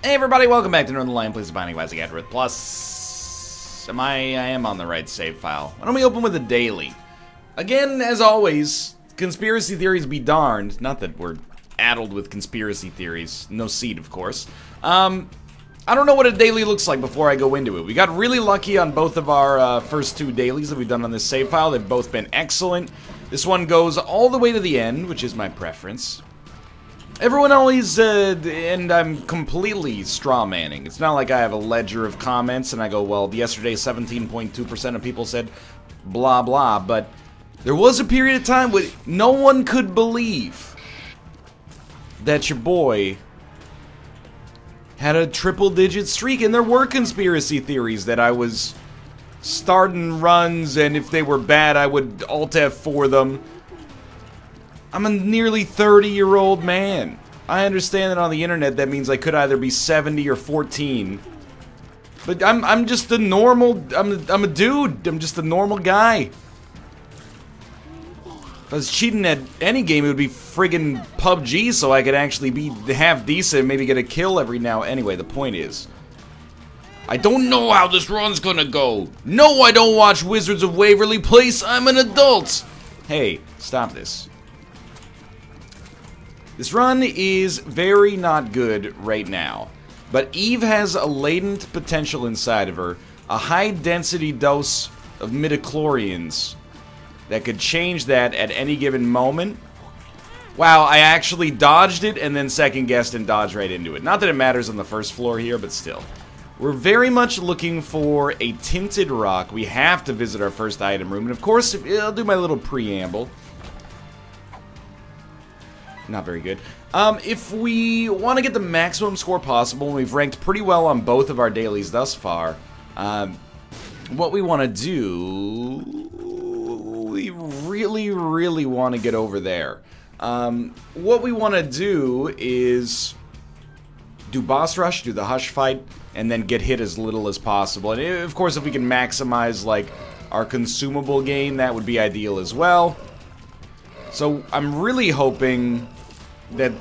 Hey everybody, welcome back to Northernlion. Please abiding by the AFTERBIRTH Plus. I am on the right save file. Why don't we open with a daily? Again, as always, conspiracy theories be darned. Not that we're addled with conspiracy theories. No seed, of course. I don't know what a daily looks like before I go into it. We got really lucky on both of our first two dailies that we've done on this save file. They've both been excellent. This one goes all the way to the end, which is my preference. Everyone always, and I'm completely straw-manning. It's not like I have a ledger of comments and I go, well, yesterday 17.2% of people said blah blah, but there was a period of time where no one could believe that your boy had a triple-digit streak, and there were conspiracy theories that I was starting runs, and if they were bad, I would Alt-F4 them. I'm a nearly 30-year-old man. I understand that on the internet that means I could either be 70 or 14. But I'm just a normal, I'm a dude. I'm just a normal guy. If I was cheating at any game, it would be friggin' PUBG, so I could actually be half decent, maybe get a kill every now. Anyway, the point is, I don't know how this run's gonna go. No, I don't watch Wizards of Waverly Place. I'm an adult. Hey, stop this. This run is very not good right now, but Eve has a latent potential inside of her, a high-density dose of midichlorians that could change that at any given moment. Wow, I actually dodged it and then second-guessed and dodged right into it. Not that it matters on the first floor here, but still. We're very much looking for a tinted rock. We have to visit our first item room, and of course, I'll do my little preamble. Not very good. If we want to get the maximum score possible, and we've ranked pretty well on both of our dailies thus far, what we want to do... We really want to get over there. What we want to do is do boss rush, do the hush fight, and then get hit as little as possible. And of course, if we can maximize, like, our consumable gain, that would be ideal as well. So I'm really hoping that,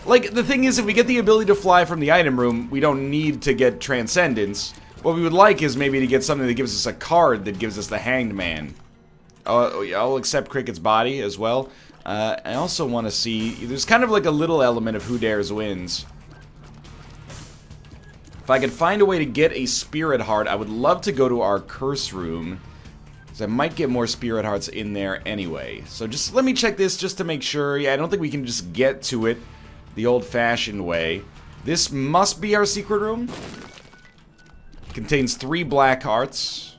like, the thing is, if we get the ability to fly from the item room, we don't need to get Transcendence. What we would like is maybe to get something that gives us a card that gives us the Hanged Man. I'll accept Cricket's body as well. I also want to see, there's kind of like a little element of who dares wins. If I could find a way to get a Spirit Heart, I would love to go to our Curse Room, I might get more Spirit Hearts in there anyway. So just let me check this just to make sure. Yeah, I don't think we can just get to it the old-fashioned way. This must be our secret room. Contains 3 black hearts.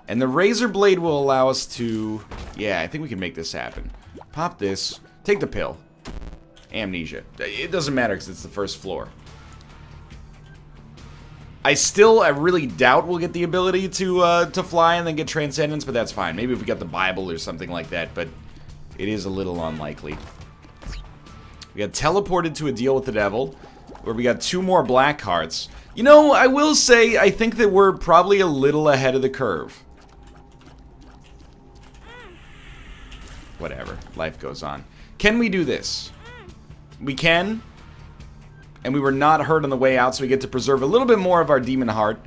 And the Razor Blade will allow us to... Yeah, I think we can make this happen. Pop this. Take the pill. Amnesia. It doesn't matter because it's the first floor. I really doubt we'll get the ability to fly and then get Transcendence, but that's fine. Maybe if we got the Bible or something like that, but it is a little unlikely. We got teleported to a deal with the devil, where we got 2 more black hearts. You know, I will say, I think that we're probably a little ahead of the curve. Whatever, life goes on. Can we do this? We can. And we were not hurt on the way out, so we get to preserve a little bit more of our Demon Heart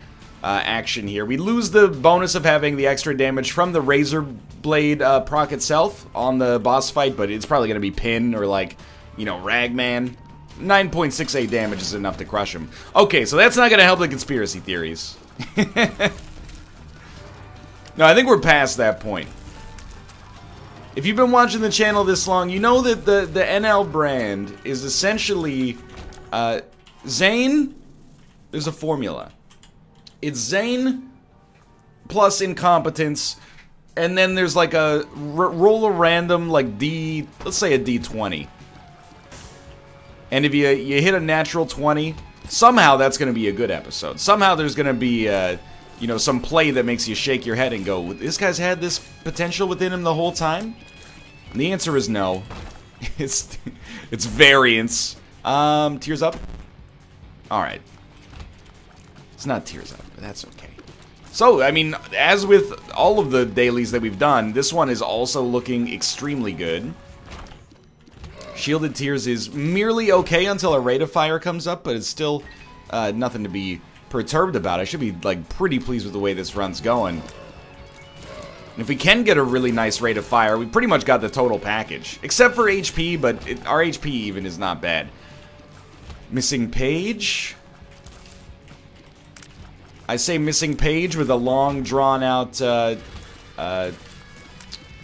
action here. We lose the bonus of having the extra damage from the Razor Blade proc itself on the boss fight, but it's probably going to be Pin or, like, you know, Ragman. 9.68 damage is enough to crush him. Okay, so that's not going to help the conspiracy theories. No, I think we're past that point. If you've been watching the channel this long, you know that the NL brand is essentially... Zane, there's a formula. It's Zane plus incompetence, and then there's like a roll a random, like D, let's say a D20. And if you hit a natural 20, somehow that's going to be a good episode. Somehow there's going to be, you know, some play that makes you shake your head and go, this guy's had this potential within him the whole time? And the answer is no. It's variance. Tears up? Alright. It's not tears up, but that's okay. So, I mean, as with all of the dailies that we've done, this one is also looking extremely good. Shielded Tears is merely okay until a Rate of Fire comes up, but it's still Nothing to be perturbed about. I should be, like, pretty pleased with the way this run's going. And if we can get a really nice rate of fire, we pretty much got the total package. Except for HP, but our HP even is not bad. Missing page. I say missing page with a long, drawn-out,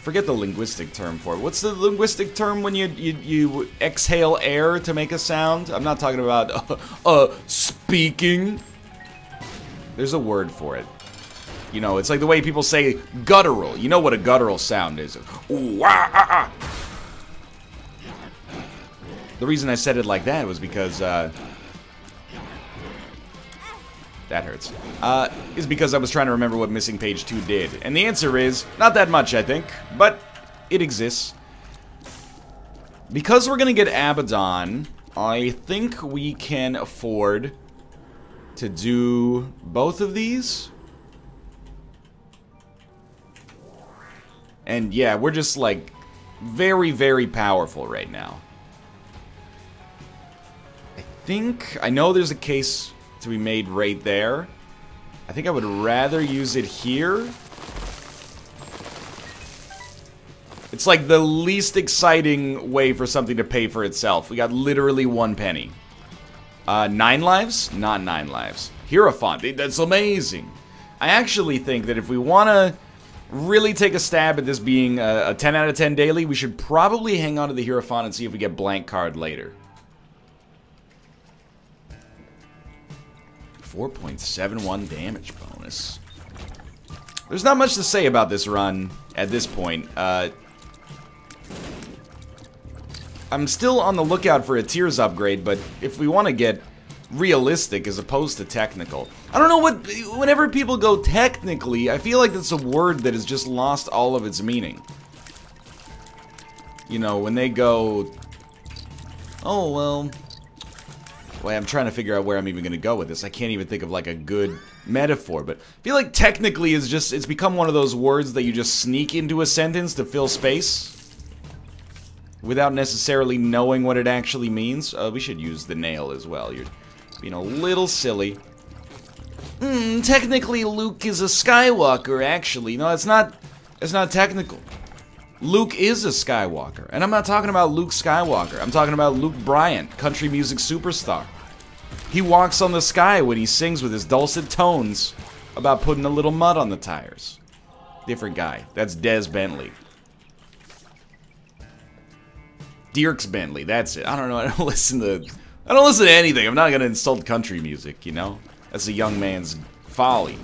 forget the linguistic term for it. What's the linguistic term when you exhale air to make a sound? I'm not talking about, speaking. There's a word for it. You know, it's like the way people say guttural. You know what a guttural sound is. Ooh, ah, ah, ah. The reason I said it like that was because, that hurts. Is because I was trying to remember what Missing Page 2 did. And the answer is, not that much, I think. But, it exists. Because we're gonna get Abaddon, I think we can afford to do both of these. And yeah, we're just, like, very, very powerful right now. I know there's a case to be made right there. I think I would rather use it here. It's like the least exciting way for something to pay for itself. We got literally 1 penny. 9 lives? Not 9 lives. Hierophant. That's amazing. I actually think that if we want to really take a stab at this being a 10 out of 10 daily, we should probably hang on to the Hierophant and see if we get blank card later. 4.71 damage bonus. There's not much to say about this run at this point. I'm still on the lookout for a tiers upgrade, but if we want to get realistic as opposed to technical. I don't know what... Whenever people go technically, I feel like that's a word that has just lost all of its meaning. You know, when they go... Oh, well... Wait, I'm trying to figure out where I'm even going to go with this. I can't even think of, like, a good metaphor, but I feel like technically is just... It's become one of those words that you just sneak into a sentence to fill space without necessarily knowing what it actually means. We should use the nail as well. You're being a little silly. Technically Luke is a Skywalker, actually. No, it's not technical. Luke is a Skywalker. And I'm not talking about Luke Skywalker. I'm talking about Luke Bryant, country music superstar. He walks on the sky when he sings with his dulcet tones about putting a little mud on the tires. Different guy. That's Des Bentley. Dierks Bentley, that's it. I don't know, I don't listen to anything. I'm not gonna insult country music, you know? That's a young man's folly.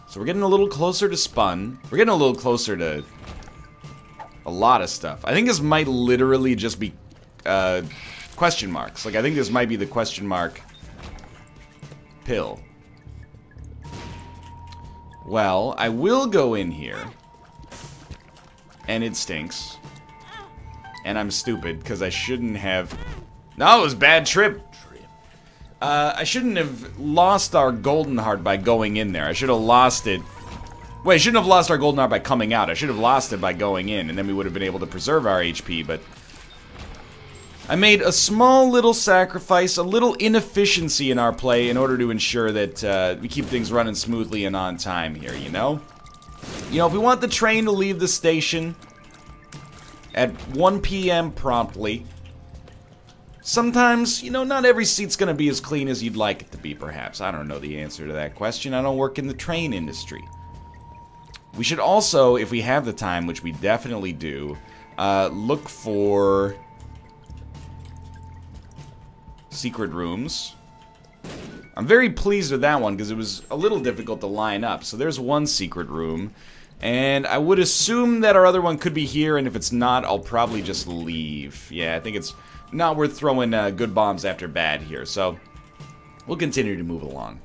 So we're getting a little closer to Spun. We're getting a little closer to a lot of stuff. I think this might literally just be question marks. Like, I think this might be the question mark pill. Well, I will go in here. And it stinks. And I'm stupid, because I shouldn't have... No, it was bad trip. I shouldn't have lost our golden heart by going in there. I should have lost it... Wait, I shouldn't have lost our golden heart by coming out. I should have lost it by going in, and then we would have been able to preserve our HP, but... I made a small little sacrifice, a little inefficiency in our play in order to ensure that we keep things running smoothly and on time here, you know? You know, if we want the train to leave the station at 1 p.m. promptly, sometimes, you know, not every seat's gonna be as clean as you'd like it to be, perhaps. I don't know the answer to that question. I don't work in the train industry. We should also, if we have the time, which we definitely do, look for secret rooms. I'm very pleased with that one because it was a little difficult to line up. So there's one secret room. And I would assume that our other one could be here, and if it's not, I'll probably just leave. Yeah, I think it's not worth throwing good bombs after bad here. So we'll continue to move along.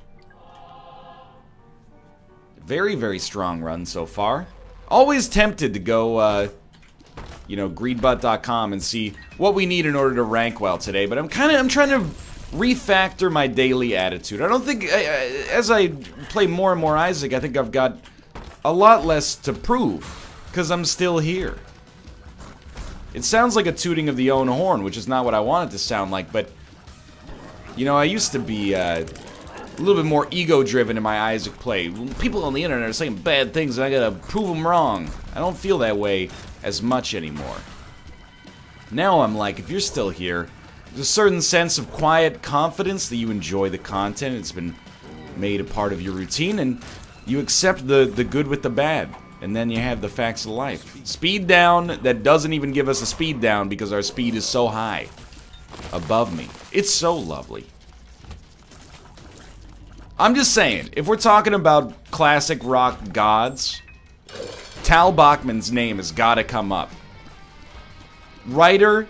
Very, very strong run so far. Always tempted to go, you know, greedbutt.com and see what we need in order to rank well today. But I'm trying to refactor my daily attitude. I don't think, as I play more and more Isaac, I think I've got a lot less to prove, because I'm still here. It sounds like a tooting of the own horn, which is not what I want it to sound like, but You know, I used to be a little bit more ego-driven in my Isaac play. People on the internet are saying bad things and I gotta prove them wrong. I don't feel that way as much anymore. Now I'm like, if you're still here, there's a certain sense of quiet confidence that you enjoy the content. It's been made a part of your routine, and you accept the good with the bad. And then you have the facts of life. Speed down that doesn't even give us a speed down because our speed is so high above me. It's so lovely. I'm just saying, if we're talking about classic rock gods, Tal Bachman's name has got to come up. Writer,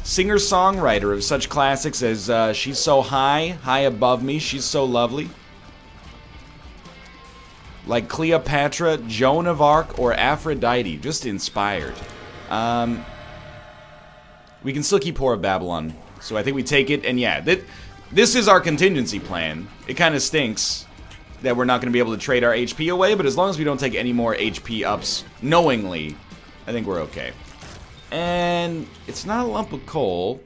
singer-songwriter of such classics as She's So High, High Above Me, She's So Lovely. Like Cleopatra, Joan of Arc, or Aphrodite. Just inspired. We can still keep Whore of Babylon. So I think we take it, and yeah, this is our contingency plan. It kind of stinks that we're not going to be able to trade our HP away, but as long as we don't take any more HP ups knowingly, I think we're okay. And it's not a lump of coal.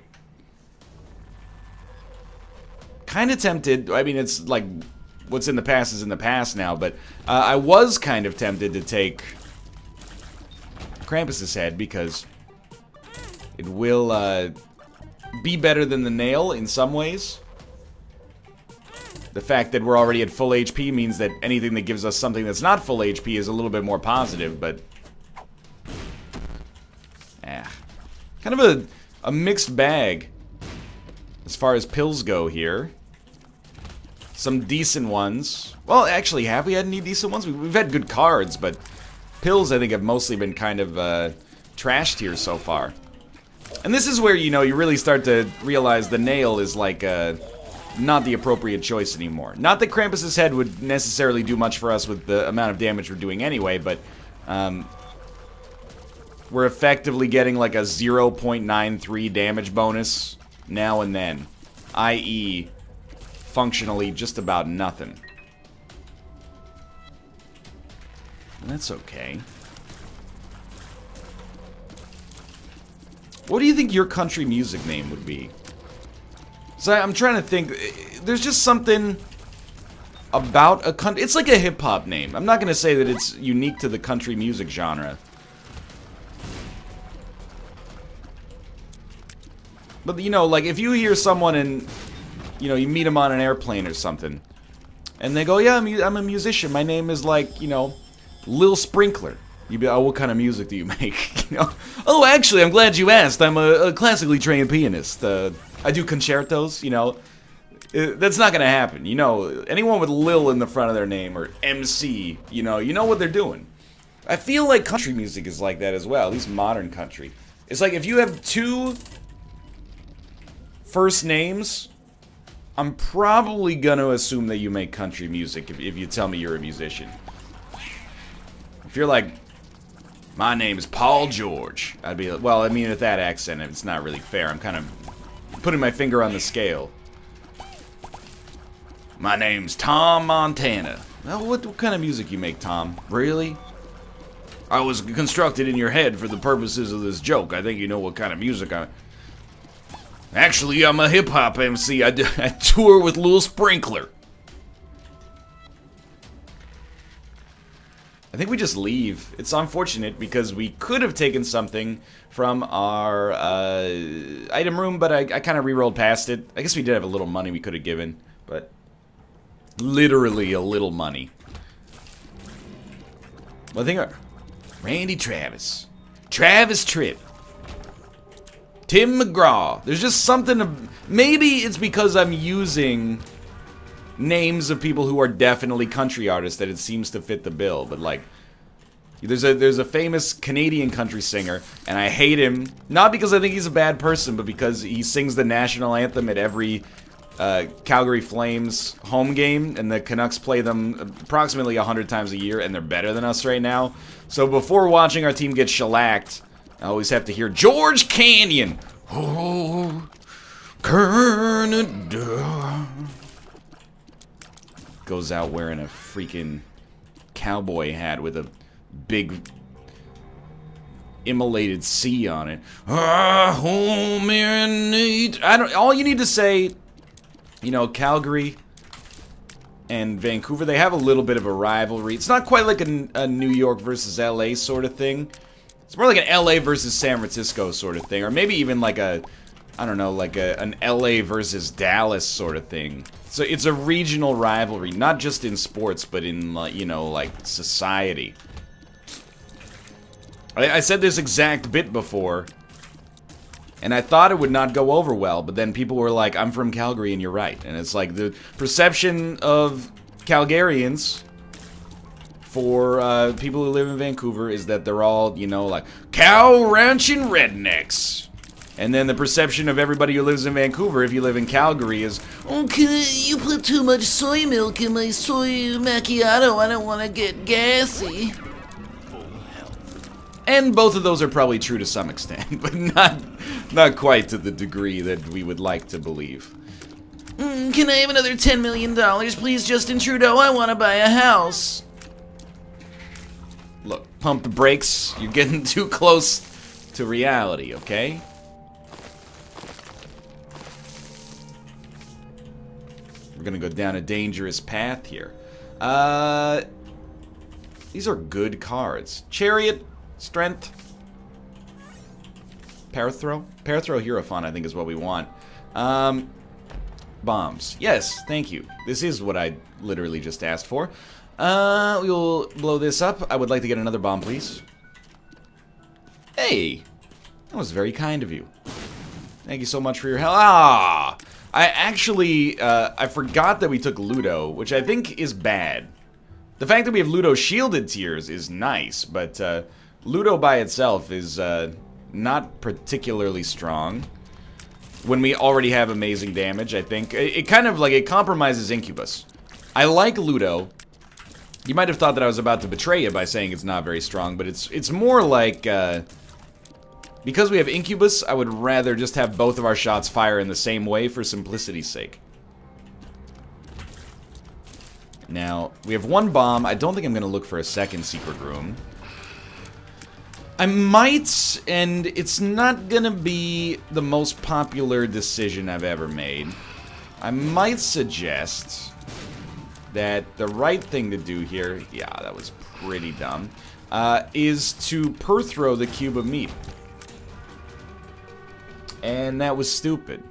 Kind of tempted. I mean, it's like what's in the past is in the past now, but I was kind of tempted to take Krampus's head because it will be better than the nail in some ways. The fact that we're already at full HP means that anything that gives us something that's not full HP is a little bit more positive, but kind of a mixed bag as far as pills go here. Some decent ones. Well, actually, have we had any decent ones? We've had good cards, but pills, I think, have mostly been kind of trashed here so far. And this is where, you know, you really start to realize the nail is like not the appropriate choice anymore. Not that Krampus's head would necessarily do much for us with the amount of damage we're doing anyway, but we're effectively getting like a 0.93 damage bonus now and then, i.e., functionally just about nothing. That's okay. What do you think your country music name would be? So I'm trying to think. There's just something about a country. It's like a hip-hop name. I'm not going to say that it's unique to the country music genre. But, you know, like, if you hear someone and, you know, you meet them on an airplane or something, and they go, yeah, I'm a musician. My name is, like, you know, Lil Sprinkler. You'd be, oh, what kind of music do you make? You know? Oh, actually, I'm glad you asked. I'm a classically trained pianist. I do concertos, you know. That's not gonna happen. You know, anyone with Lil in the front of their name, or MC, you know what they're doing. I feel like country music is like that as well, at least modern country. It's like if you have two first names, I'm probably gonna assume that you make country music if you tell me you're a musician. If you're like, my name is Paul George, I'd be like, well, I mean, with that accent, it's not really fair. I'm kind of putting my finger on the scale. My name's Tom Montana. Well, what kind of music you make, Tom? Really? I was constructed in your head for the purposes of this joke. I think you know what kind of music I... Actually, I'm a hip-hop MC. I tour with Lil Sprinkler. I think we just leave. It's unfortunate because we could have taken something from our item room, but I kind of re-rolled past it. I guess we did have a little money we could have given, but literally a little money. Well, I think Randy Travis, Travis Tritt, Tim McGraw. There's just something. Maybe it's because I'm using names of people who are definitely country artists that it seems to fit the bill, but like there's a famous Canadian country singer, and I hate him not because I think he's a bad person, but because he sings the national anthem at every Calgary Flames home game, and the Canucks play them approximately 100 times a year, and they're better than us right now. So before watching our team get shellacked, I always have to hear George Canyon. Oh, Canada. Goes out wearing a freaking cowboy hat with a big immolated C on it. Ah, home marinate. All you need to say You know, Calgary and Vancouver, they have a little bit of a rivalry. It's not quite like a New York versus LA sort of thing. It's more like an LA versus San Francisco sort of thing. Or maybe even like a, I don't know, like an LA versus Dallas sort of thing. So it's a regional rivalry, not just in sports, but in, you know, like society. I said this exact bit before, and I thought it would not go over well, but then people were like, I'm from Calgary and you're right. And it's like the perception of Calgarians for people who live in Vancouver is that they're all, you know, like cow ranching rednecks. And then the perception of everybody who lives in Vancouver, if you live in Calgary, is, okay, you put too much soy milk in my soy macchiato. I don't want to get gassy. and both of those are probably true to some extent, but not quite to the degree that we would like to believe. Can I have another $10 million, please, Justin Trudeau? I want to buy a house. Look, pump the brakes. You're getting too close to reality, okay? We're gonna go down a dangerous path here. These are good cards. Chariot, Strength, Parathrow. Parathrow Hierophant, I think, is what we want. Bombs. Yes, thank you. This is what I literally just asked for. We will blow this up. I would like to get another bomb, please. Hey! That was very kind of you. Thank you so much for your help. Ah! I actually, I forgot that we took Ludo, which I think is bad. The fact that we have Ludo shielded tiers is nice, but Ludo by itself is not particularly strong. When we already have amazing damage, I think. It kind of, like, it compromises Incubus. I like Ludo. You might have thought that I was about to betray you by saying it's not very strong, but it's more like, because we have Incubus, I would rather just have both of our shots fire in the same way for simplicity's sake. Now, we have one bomb. I don't think I'm going to look for a second secret room. I might, and it's not going to be the most popular decision I've ever made. I might suggest that the right thing to do here, yeah, that was pretty dumb, is to perthrow the cube of meat. And that was stupid.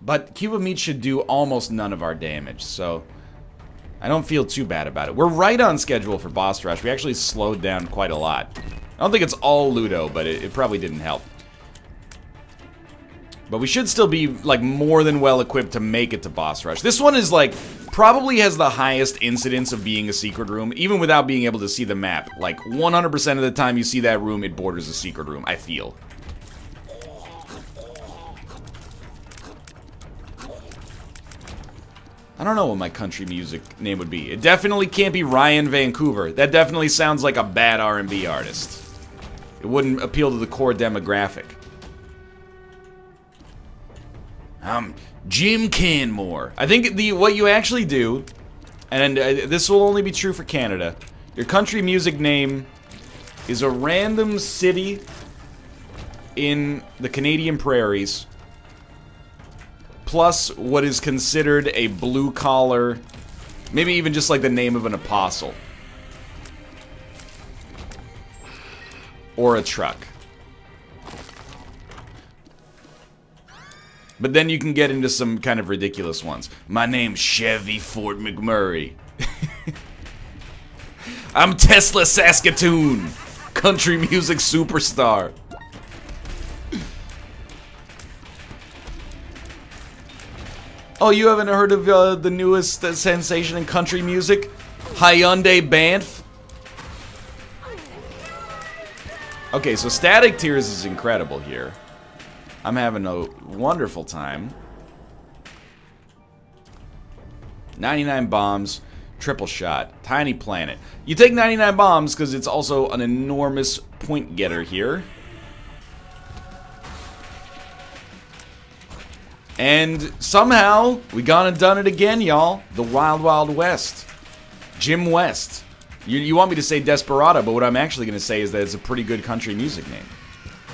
But cube of meat should do almost none of our damage, so I don't feel too bad about it. We're right on schedule for boss rush. We actually slowed down quite a lot. I don't think it's all Ludo, but it probably didn't help. But we should still be, like, more than well equipped to make it to boss rush. This one is, like, probably has the highest incidence of being a secret room, even without being able to see the map. Like, 100% of the time you see that room, it borders a secret room, I feel. I don't know what my country music name would be. It definitely can't be Ryan Vancouver. That definitely sounds like a bad R&B artist. It wouldn't appeal to the core demographic. Jim Canmore. I think what you actually do, and this will only be true for Canada, your country music name is a random city in the Canadian prairies, plus what is considered a blue-collar, maybe even just like the name of an apostle. Or a truck. But then you can get into some kind of ridiculous ones. My name's Chevy Fort McMurray. I'm Tesla Saskatoon, country music superstar. Oh, you haven't heard of the newest sensation in country music? Hyundai Banff? Okay, so Static Tears is incredible here. I'm having a wonderful time. 99 bombs, triple shot, tiny planet. You take 99 bombs because it's also an enormous point getter here. And somehow, we gone and done it again, y'all. The Wild Wild West. Jim West. You want me to say Desperado, but what I'm actually going to say is that it's a pretty good country music name.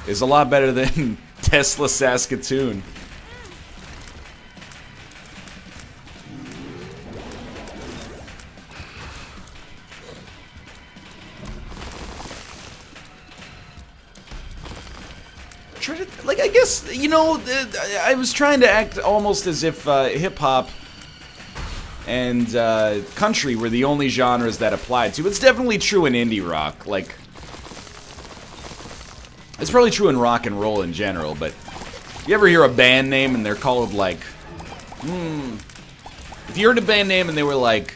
It's a lot better than Tesla Saskatoon. guess, you know, I was trying to act almost as if hip-hop and country were the only genres that applied to. It's definitely true in indie rock. Like, it's probably true in rock and roll in general, but you ever hear a band name and they're called, like, if you heard a band name and they were like,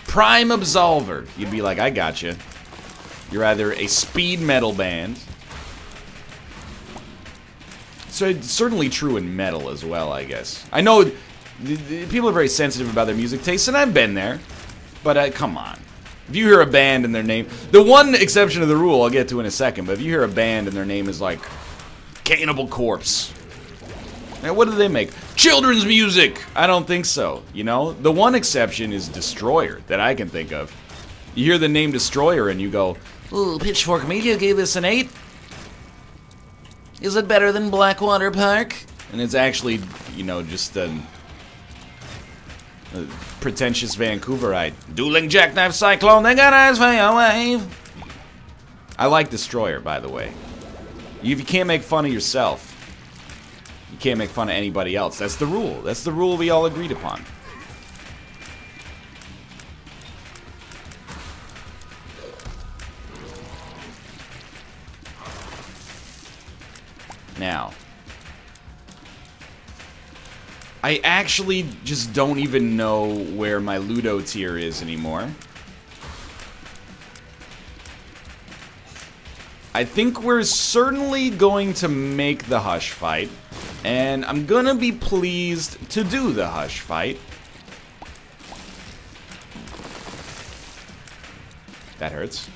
Prime Absolver, you'd be like, I gotcha. You're either a speed metal band. So it's certainly true in metal as well, I guess. I know people are very sensitive about their music tastes, and I've been there. But come on. If you hear a band and their name... The one exception to the rule I'll get to in a second, but if you hear a band and their name is like Cannibal Corpse... Now, what do they make? Children's music! I don't think so, you know? The one exception is Destroyer, that I can think of. You hear the name Destroyer and you go, Ooh, Pitchfork Media gave this an 8. Is it better than Blackwater Park? and it's actually, you know, just a pretentious Vancouverite. Dueling Jackknife Cyclone, they got eyes for your wave. I like Destroyer, by the way. If you can't make fun of yourself, you can't make fun of anybody else. That's the rule. That's the rule we all agreed upon. Now, I actually just don't even know where my Ludo tier is anymore. I think we're certainly going to make the Hush fight, and I'm gonna be pleased to do the Hush fight. That hurts.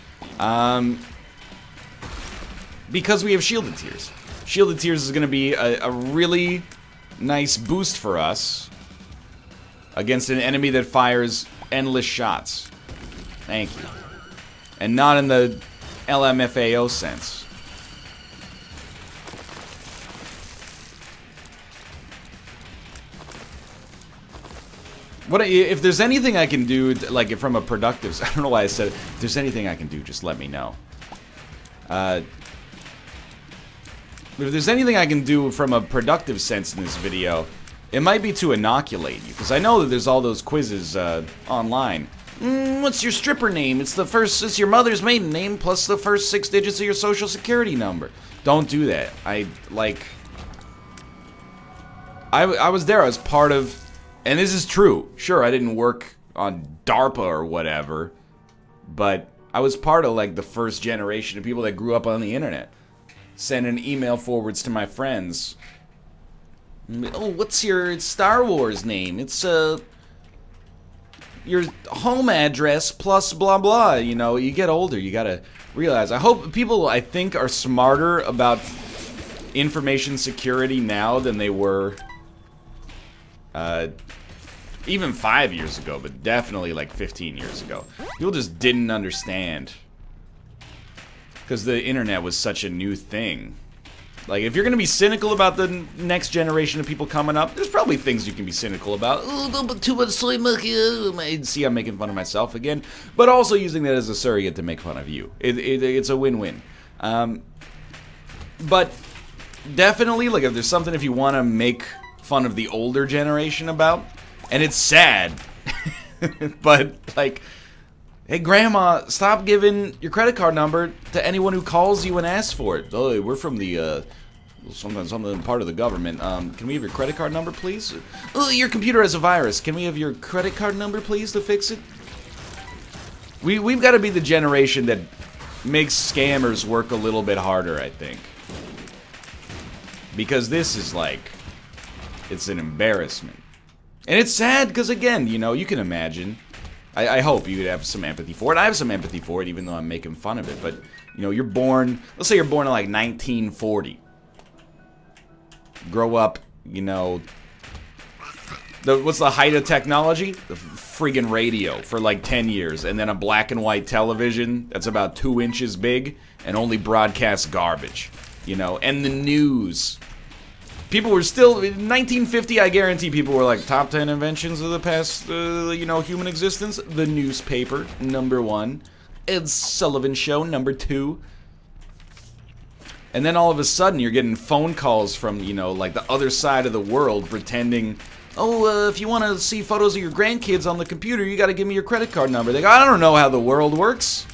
Because we have Shielded Tears. Shielded Tears is gonna be a really nice boost for us against an enemy that fires endless shots. Thank you. And not in the LMFAO sense. What if there's anything I can do, like from a productive... I don't know why I said it. If there's anything I can do, just let me know. If there's anything I can do from a productive sense in this video, it might be to inoculate you, because I know that there's all those quizzes online. What's your stripper name? It's your mother's maiden name plus the first 6 digits of your social security number. Don't do that. I was there. I was part of, and this is true. Sure, I didn't work on DARPA or whatever, but I was part of like the first generation of people that grew up on the internet. Sending email forwards to my friends. Oh, what's your Star Wars name? It's your home address plus blah blah. You know, you get older, you gotta realize. I hope people, I think, are smarter about information security now than they were even 5 years ago, but definitely like 15 years ago. People just didn't understand. Because the internet was such a new thing. Like, if you're gonna be cynical about the next generation of people coming up, there's probably things you can be cynical about. Oh, don't put too much soy milk. See, I'm making fun of myself again. But also using that as a surrogate to make fun of you. It's a win-win. But definitely, like, if there's something if you want to make fun of the older generation about, and it's sad, but, like... Hey, Grandma, stop giving your credit card number to anyone who calls you and asks for it. Oh, we're from the, something part of the government. Can we have your credit card number, please? Oh, your computer has a virus. Can we have your credit card number, please, to fix it? We've got to be the generation that makes scammers work a little bit harder, I think. Because this is like, it's an embarrassment. And it's sad because, again, you know, you can imagine... I hope you have some empathy for it. I have some empathy for it, even though I'm making fun of it. But, you know, you're born... Let's say you're born in, like, 1940. Grow up, you know... What's the height of technology? The friggin' radio for, like, 10 years. And then a black and white television that's about 2 inches big and only broadcasts garbage. You know, and the news... People were still, in 1950, I guarantee people were like, top 10 inventions of the past, you know, human existence. The newspaper, #1. Ed Sullivan Show, #2. And then all of a sudden you're getting phone calls from, you know, like the other side of the world pretending, oh, if you want to see photos of your grandkids on the computer, you got to give me your credit card number. They go, I don't know how the world works.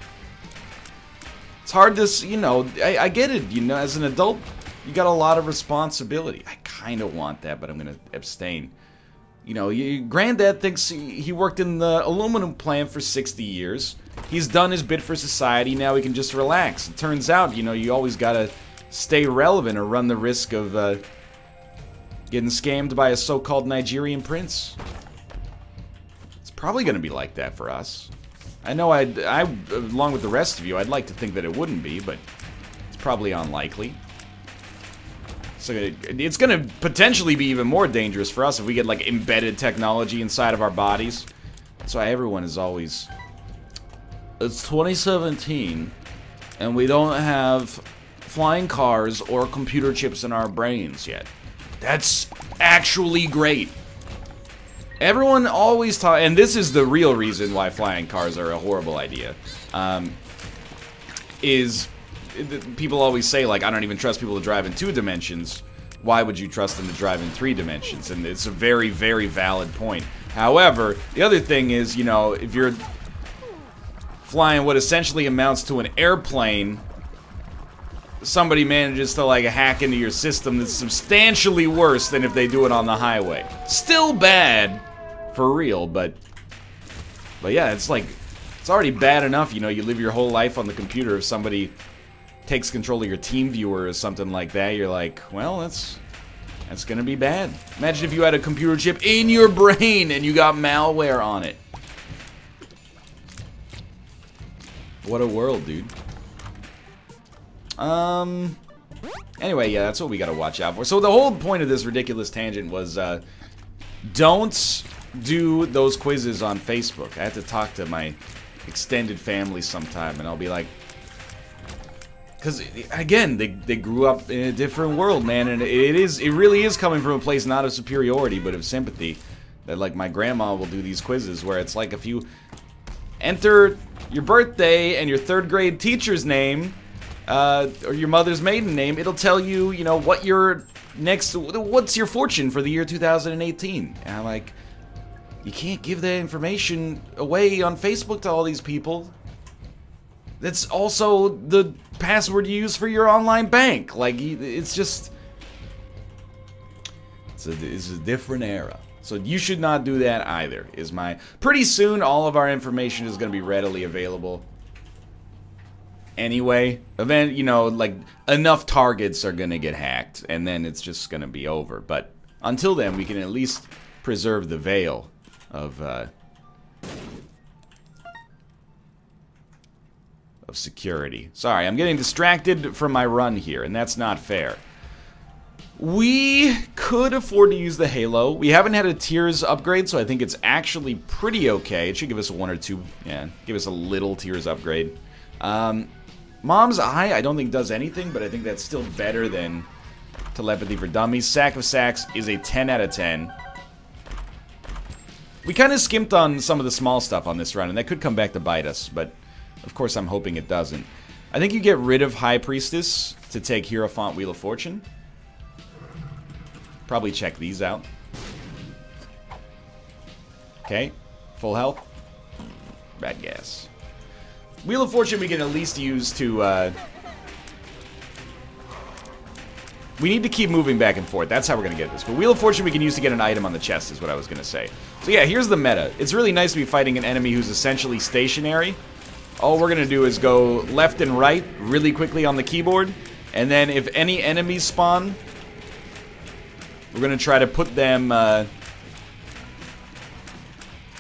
It's hard to, you know, I get it, you know, as an adult, you got a lot of responsibility. I kind of want that, but I'm going to abstain. You know, Granddad thinks he worked in the aluminum plant for 60 years. He's done his bit for society, now he can just relax. It turns out, you know, you always got to stay relevant or run the risk of getting scammed by a so-called Nigerian prince. It's probably going to be like that for us. I know I, along with the rest of you, I'd like to think that it wouldn't be, but it's probably unlikely. So it's going to potentially be even more dangerous for us if we get, like, embedded technology inside of our bodies. That's why everyone is always... It's 2017, and we don't have flying cars or computer chips in our brains yet. That's actually great. Everyone always talks, and this is the real reason why flying cars are a horrible idea, people always say, like, I don't even trust people to drive in 2 dimensions. Why would you trust them to drive in 3 dimensions? And it's a very, very valid point. However, the other thing is, you know, if you're flying what essentially amounts to an airplane, somebody manages to, like, hack into your system that's substantially worse than if they do it on the highway. Still bad, for real, but yeah, it's like, it's already bad enough, you know, you live your whole life on the computer. If somebody takes control of your team viewer or something like that, you're like, well, that's gonna be bad. Imagine if you had a computer chip in your brain and you got malware on it. What a world, dude. Anyway, yeah, that's what we gotta watch out for. So the whole point of this ridiculous tangent was, don't do those quizzes on Facebook. I have to talk to my extended family sometime, and I'll be like... Because, again, they grew up in a different world, man, and it really is coming from a place not of superiority, but of sympathy. That, like, my grandma will do these quizzes where it's like, if you enter your birthday and your 3rd grade teacher's name, or your mother's maiden name, it'll tell you, you know, what's your fortune for the year 2018. And I'm like, you can't give that information away on Facebook to all these people. That's also the password you use for your online bank. Like, it's just... It's a different era. So you should not do that either, is my... Pretty soon, all of our information is going to be readily available. Anyway, you know, like, enough targets are going to get hacked, and then it's just going to be over. But until then, we can at least preserve the veil of security. Sorry, I'm getting distracted from my run here, and that's not fair. We could afford to use the Halo. We haven't had a tiers upgrade, so I think it's actually pretty okay. It should give us a 1 or 2, yeah, give us a little tiers upgrade. Mom's Eye, I don't think does anything, but I think that's still better than Telepathy for Dummies. Sack of Sacks is a 10 out of 10. We kind of skimped on some of the small stuff on this run, and that could come back to bite us, but of course I'm hoping it doesn't. I think you get rid of High Priestess to take Hierophant Wheel of Fortune. Probably check these out. Okay, full health. Bad gas. Wheel of Fortune we can at least use to, we need to keep moving back and forth. That's how we're going to get this. But Wheel of Fortune we can use to get an item on the chest is what I was going to say. So yeah, here's the meta. It's really nice to be fighting an enemy who's essentially stationary. All we're going to do is go left and right really quickly on the keyboard. And then if any enemies spawn, we're going to try to put them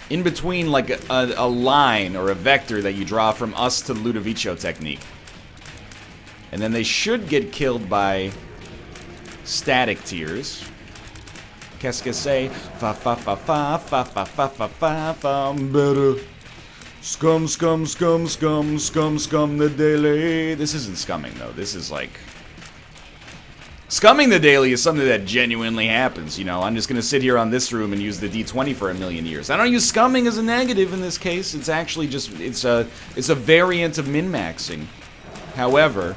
in between, like a line or a vector that you draw from us to the Ludovico technique. And then they should get killed by static tiers. Qu'est-ce que c'est? Fa fa fa fa fa fa fa fa fa fa. I'm better. Scum, scum, scum, scum, scum, scum the daily. This isn't scumming though. This is like... Scumming the daily is something that genuinely happens, you know. I'm just gonna sit here on this room and use the D20 for a million years. I don't use scumming as a negative in this case. It's actually just, it's a variant of min-maxing. However,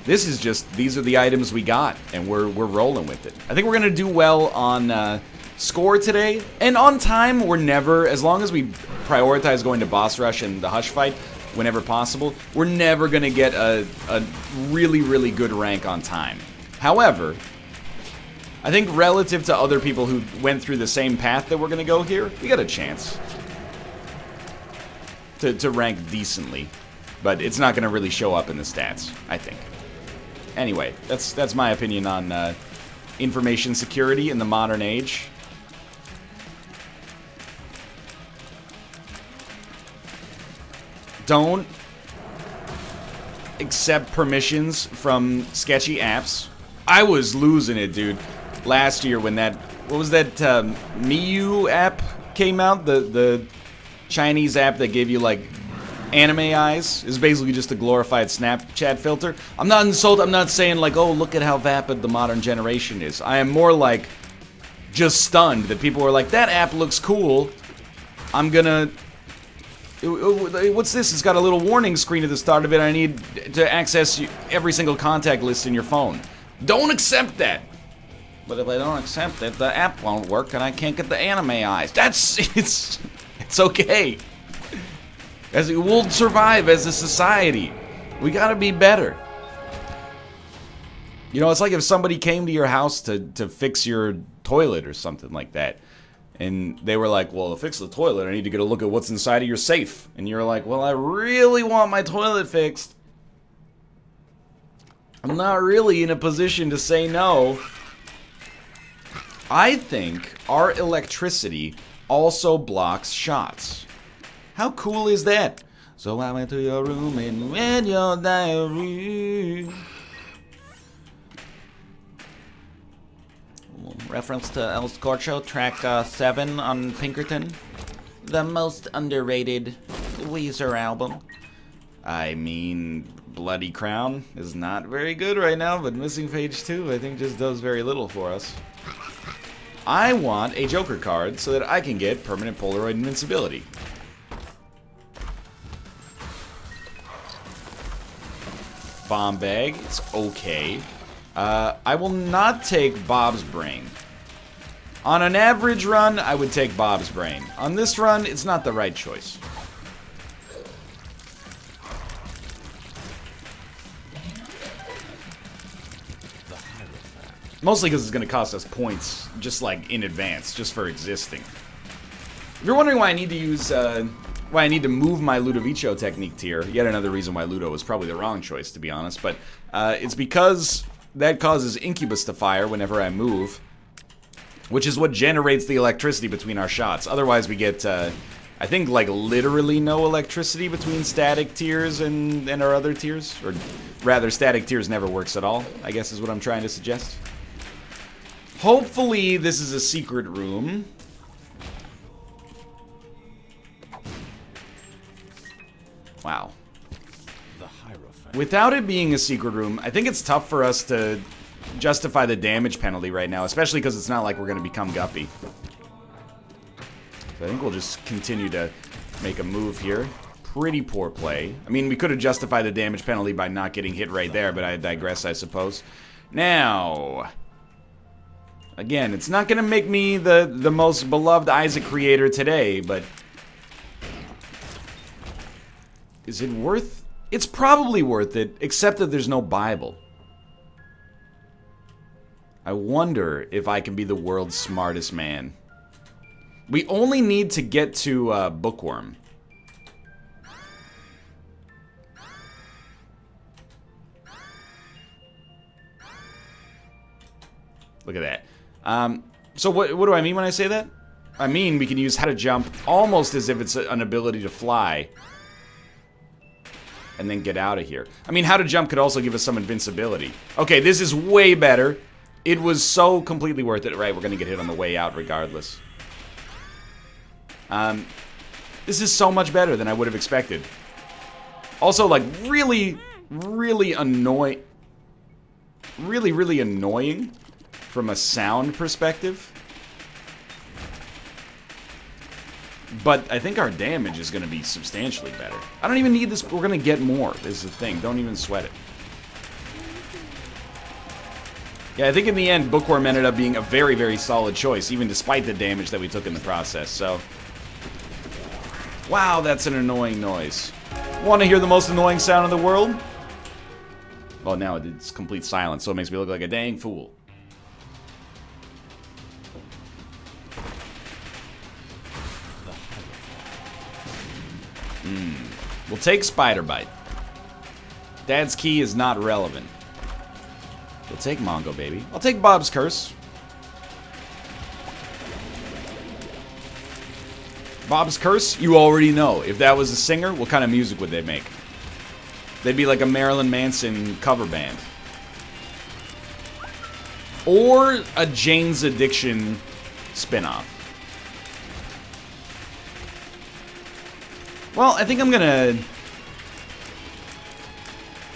This is just, these are the items we got, and we're rolling with it. I think we're gonna do well on score today, and on time. We're never, as long as we prioritize going to boss rush and the hush fight whenever possible, we're never gonna get a really, really good rank on time. However, I think relative to other people who went through the same path that we're gonna go here, we got a chance to rank decently, but it's not gonna really show up in the stats, I think. Anyway, that's my opinion on information security in the modern age. Don't accept permissions from sketchy apps. I was losing it, dude, last year when that, what was that, Miu app came out? The Chinese app that gave you, like, anime eyes. Is basically just a glorified Snapchat filter. I'm not insulted. I'm not saying like, oh, look at how vapid the modern generation is. I am more like just stunned that people were like, that app looks cool. I'm gonna... What's this? It's got a little warning screen at the start of it. I need to access every single contact list in your phone. Don't accept that. But if I don't accept it, the app won't work and I can't get the anime eyes. It's okay. As we'll survive as a society. We gotta be better. You know, it's like if somebody came to your house to fix your toilet or something like that. And they were like, well, to fix the toilet, I need to get a look at what's inside of your safe. And you're like, well, I really want my toilet fixed. I'm not really in a position to say no. I think our electricity also blocks shots. How cool is that? So I went to your room and read your diary. Reference to El Scorcho, track 7 on Pinkerton. The most underrated Weezer album. I mean, Bloody Crown is not very good right now, but Missing Page 2 I think just does very little for us. I want a Joker card so that I can get permanent Polaroid invincibility. Bomb bag, it's okay. I will not take Bob's Brain. On an average run, I would take Bob's Brain. On this run, it's not the right choice. Mostly because it's going to cost us points, just like in advance, just for existing. If you're wondering why I need to use, why I need to move my Ludovico technique tier, yet another reason why Ludo was probably the wrong choice, to be honest, but it's because that causes Incubus to fire whenever I move, which is what generates the electricity between our shots. Otherwise we get, I think, like, literally no electricity between static tiers and our other tiers. Or rather, static tiers never works at all, I guess is what I'm trying to suggest. Hopefully this is a secret room. Wow. Without it being a secret room, I think it's tough for us to justify the damage penalty right now, especially because it's not like we're going to become Guppy. So I think we'll just continue to make a move here. Pretty poor play. I mean, we could have justified the damage penalty by not getting hit right there, but I digress, I suppose. Now, again, it's not going to make me the most beloved Isaac creator today, but is it worth... It's probably worth it, except that there's no Bible. I wonder if I can be the world's smartest man. We only need to get to Bookworm. Look at that. So what do I mean when I say that? I mean we can use How to Jump almost as if it's an ability to fly. And then get out of here. I mean, How to Jump could also give us some invincibility. Okay, this is way better. It was so completely worth it. Right, we're gonna get hit on the way out regardless. This is so much better than I would have expected. Also, like, really annoying from a sound perspective. But I think our damage is going to be substantially better. I don't even need this. We're going to get more. This is the thing. Don't even sweat it. Yeah, I think in the end, Bookworm ended up being a very, very solid choice, even despite the damage that we took in the process, so... Wow, that's an annoying noise. Want to hear the most annoying sound in the world? Well, now it's complete silence, so it makes me look like a dang fool. We'll take Spider Bite. Dad's Key is not relevant. We'll take Mongo Baby. I'll take Bob's Curse. Bob's Curse, you already know. If that was a singer, what kind of music would they make? They'd be like a Marilyn Manson cover band. Or a Jane's Addiction spinoff. Well, I think I'm gonna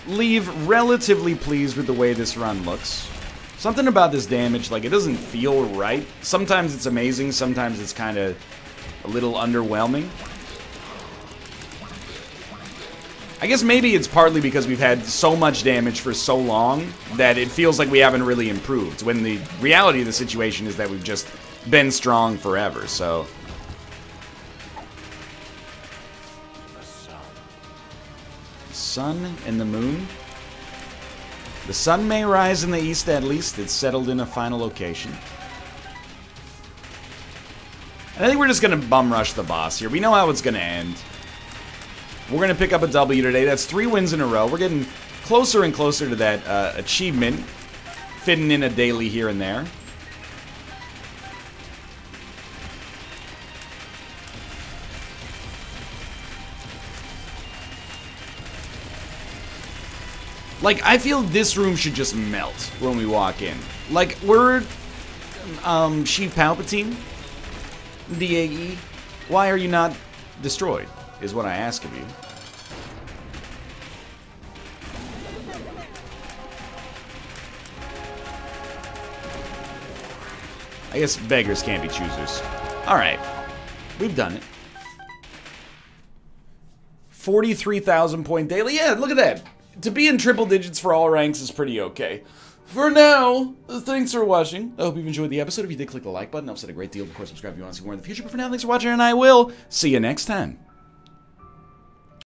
leave relatively pleased with the way this run looks. Something about this damage, like, it doesn't feel right. Sometimes it's amazing, sometimes it's kind of a little underwhelming. I guess maybe it's partly because we've had so much damage for so long that it feels like we haven't really improved, when the reality of the situation is that we've just been strong forever, so... Sun and the moon. The sun may rise in the east, at least. It's settled in a final location. And I think we're just going to bum rush the boss here. We know how it's going to end. We're going to pick up a W today. That's 3 wins in a row. We're getting closer and closer to that achievement. Fitting in a daily here and there. Like, I feel this room should just melt when we walk in. Like, we're Chief Palpatine, DAE. Why are you not destroyed, is what I ask of you. I guess beggars can't be choosers. Alright, we've done it. 43,000 point daily. Yeah, look at that. To be in triple digits for all ranks is pretty okay. For now, thanks for watching. I hope you've enjoyed the episode. If you did, click the like button. It helps out a great deal. Of course, subscribe if you want to see more in the future. But for now, thanks for watching, and I will see you next time.